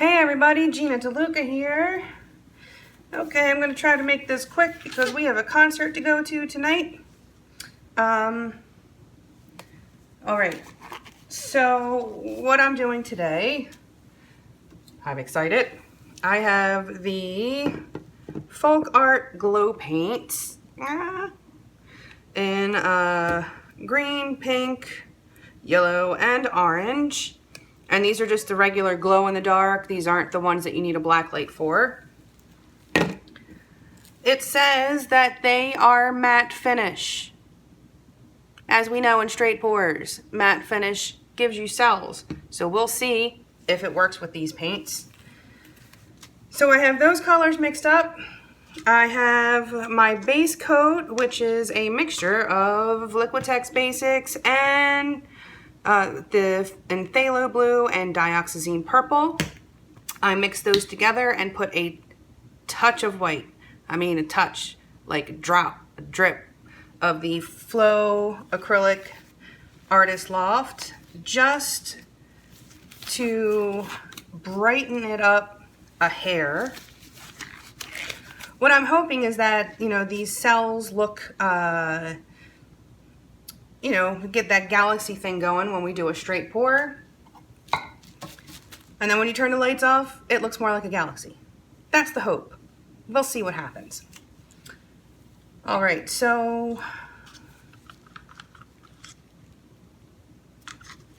Hey everybody, Gina DeLuca here. Okay, I'm going to try to make this quick because we have a concert to go to tonight. Alright, so what I'm doing today, I'm excited. I have the Folk Art Glow Paints in green, pink, yellow, and orange. And these are just the regular glow in the dark. These aren't the ones that you need a black light for. It says that they are matte finish. As we know in straight pours, matte finish gives you cells. So we'll see if it works with these paints. So I have those colors mixed up. I have my base coat, which is a mixture of Liquitex Basics and the phthalo blue and dioxazine purple. I mixed those together and put a touch of white. I mean a touch, like a drop, a drip of the Flow Acrylic Artist Loft, just to brighten it up a hair. What I'm hoping is that, these cells look, get that galaxy thing going when we do a straight pour. And then when you turn the lights off, it looks more like a galaxy. That's the hope. We'll see what happens. All right, so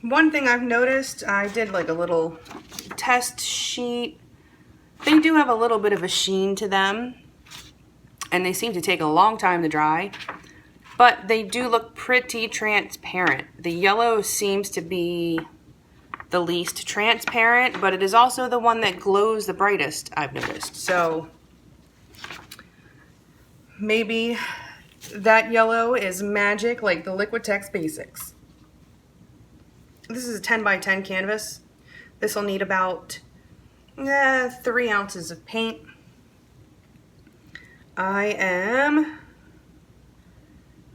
one thing I've noticed, I did like a little test sheet. They do have a little bit of a sheen to them, and they seem to take a long time to dry, but they do look pretty transparent. The yellow seems to be the least transparent, but it is also the one that glows the brightest, I've noticed. So maybe that yellow is magic like the Liquitex Basics. This is a 10 by 10 canvas. This will need about 3 ounces of paint. I am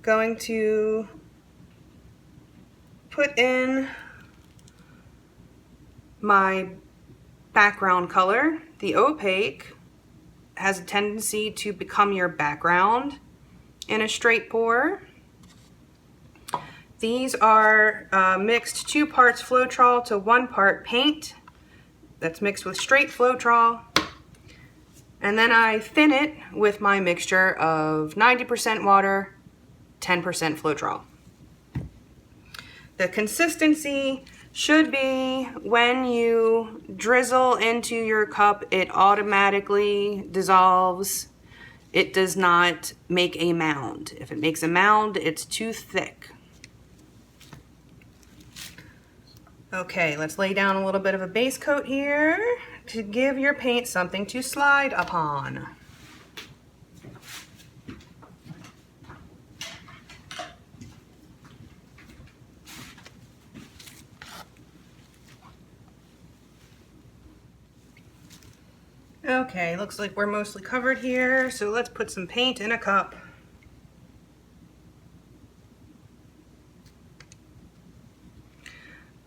going to put in my background color. The opaque has a tendency to become your background in a straight pour. These are mixed 2 parts Floetrol to 1 part paint. That's mixed with straight Floetrol. And then I thin it with my mixture of 90% water, 10% Floetrol. The consistency should be when you drizzle into your cup, it automatically dissolves. It does not make a mound. If it makes a mound, it's too thick. Okay, let's lay down a little bit of a base coat here to give your paint something to slide upon. Okay, looks like we're mostly covered here, so let's put some paint in a cup.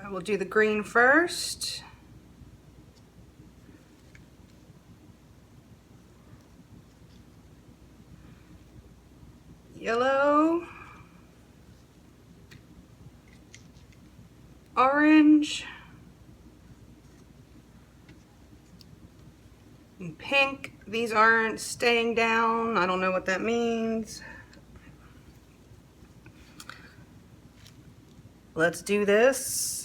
I will do the green first. Yellow. Orange. And pink. These aren't staying down. I don't know what that means. Let's do this.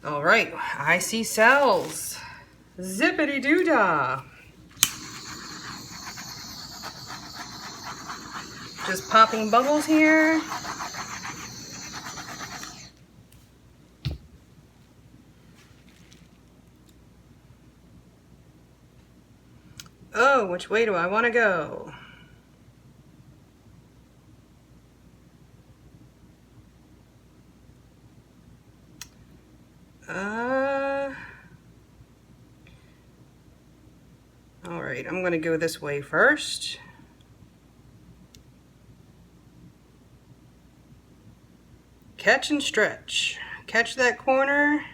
All right, I see cells. Zippity doo dah. Just popping bubbles here. Oh, which way do I want to go? All right, I'm going to go this way first. Catch and stretch. Catch that corner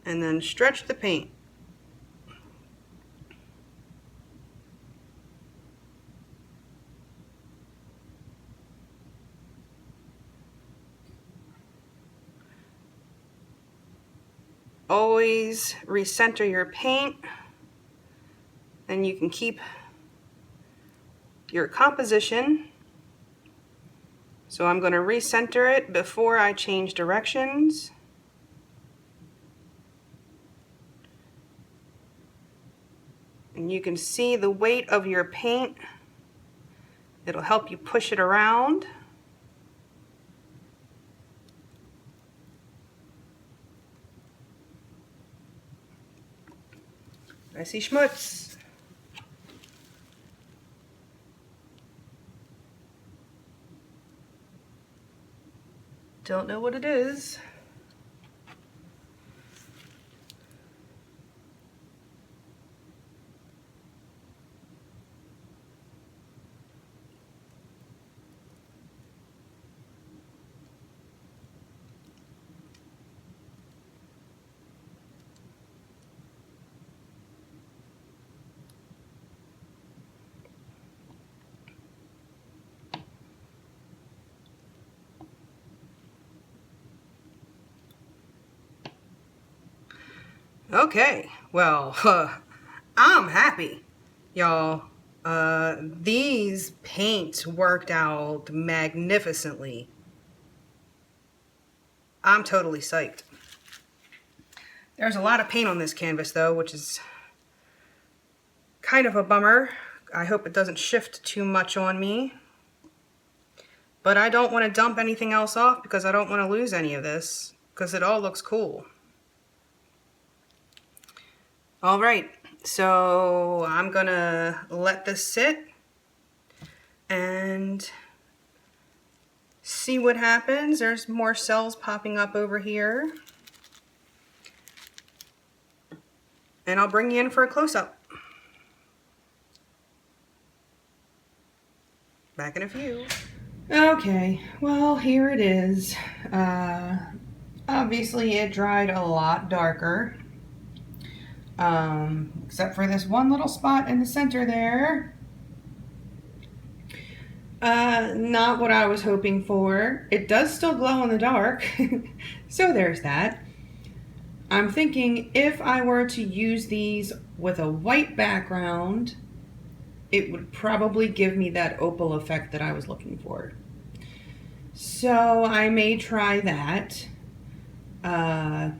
and then stretch the paint. Always recenter your paint, and you can keep your composition. So I'm going to recenter it before I change directions. And you can see the weight of your paint. It'll help you push it around. I see schmutz. Don't know what it is. Okay, well, I'm happy, y'all. These paints worked out magnificently. I'm totally psyched. There's a lot of paint on this canvas though, which is kind of a bummer. I hope it doesn't shift too much on me. But I don't want to dump anything else off because I don't want to lose any of this, because it all looks cool. All right, so I'm gonna let this sit and see what happens. There's more cells popping up over here. And I'll bring you in for a close-up. Back in a few. Okay, well, here it is. Obviously it dried a lot darker. Except for this one little spot in the center there. Not what I was hoping for. It does still glow in the dark, so there's that. I'm thinking if I were to use these with a white background, it would probably give me that opal effect that I was looking for. So I may try that. But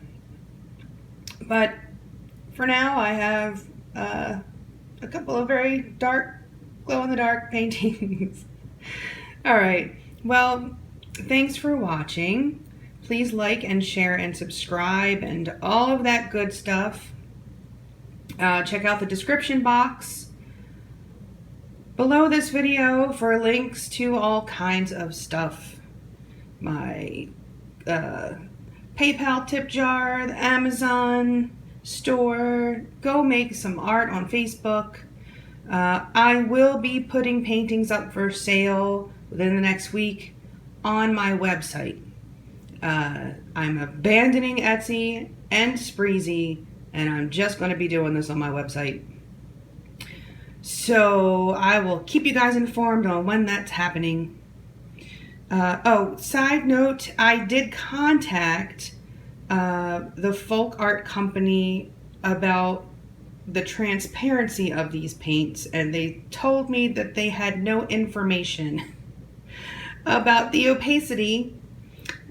for now, I have a couple of very dark, glow-in-the-dark paintings. All right, well, thanks for watching. Please like and share and subscribe and all of that good stuff. Check out the description box below this video for links to all kinds of stuff. My PayPal tip jar, the Amazon store. Go make some art on Facebook. I will be putting paintings up for sale within the next week on my website. I'm abandoning Etsy and Spreezy, and I'm just going to be doing this on my website. So I will keep you guys informed on when that's happening. Oh, side note, I did contact the folk art company about the transparency of these paints, and they told me that they had no information about the opacity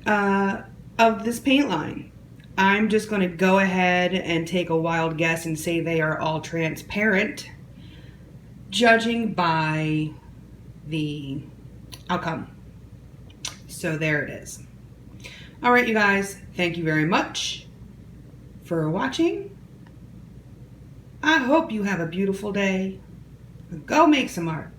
of this paint line. I'm just going to go ahead and take a wild guess and say they are all transparent, judging by the outcome. So there it is. All right, you guys, thank you very much for watching. I hope you have a beautiful day. Go make some art.